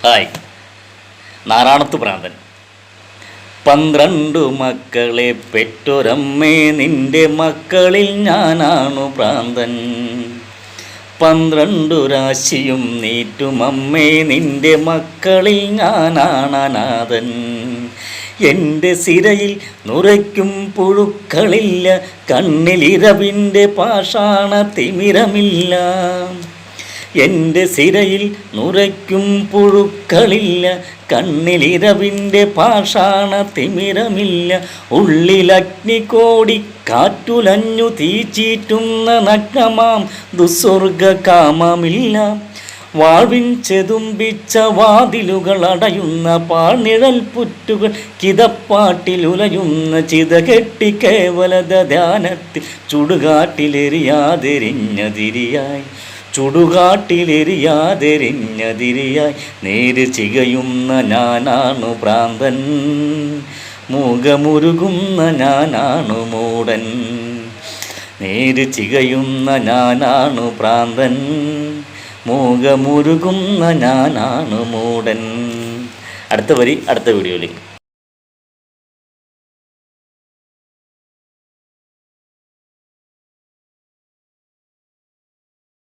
Hi. Naranath ഭ്രാന്തൻ. 12 മക്കളെ പെറ്റൊരമ്മേ, നിന്റെ മക്കളിൽ ഞാനാണു ഭ്രാന്തൻ. 12 രാശിയും നീറ്റുമമ്മേ, നിന്റെ മക്കളിൽ ഞാനാണ് അനാഥൻ. എൻ്റെ സിരയിൽ നുരയ്ക്കും പുഴുക്കളില്ല, കണ്ണിലിരവിൻ്റെ പാഷാണ തിമിരമില്ല. എൻ്റെ സിരയിൽ നുരയ്ക്കും പുഴുക്കളില്ല, കണ്ണിലിരവിൻ്റെ പാഷാണ തിമിരമില്ല. ഉള്ളിലഗ്നികോടി കാറ്റുലഞ്ഞു തീച്ചീറ്റുന്ന നഗ്നമാം ദുസ്വർഗ കാമമില്ല. വാഴ്വിൻ ചെതുമ്പിച്ച വാതിലുകൾ അടയുന്ന പാഴ്നിഴൽ പുറ്റുകൾ കിതപ്പാട്ടിലുലയുന്ന ചിതകെട്ടി കേവലത ധ്യാനത്തിൽ ചുടുകാട്ടിലെറിയാതെരിഞ്ഞതിരിയായി നേര് ചികയുന്ന ഞാനാണു ഭ്രാന്തൻ. മൂകമുരുകുന്ന ഞാനാണു മൂടൻ. നേര് ചികയുന്ന ഞാനാണു ഭ്രാന്തൻ. മൂകമുരുകുന്ന ഞാനാണു മൂടൻ. അടുത്ത വരി അടുത്ത വീഡിയോയിൽ.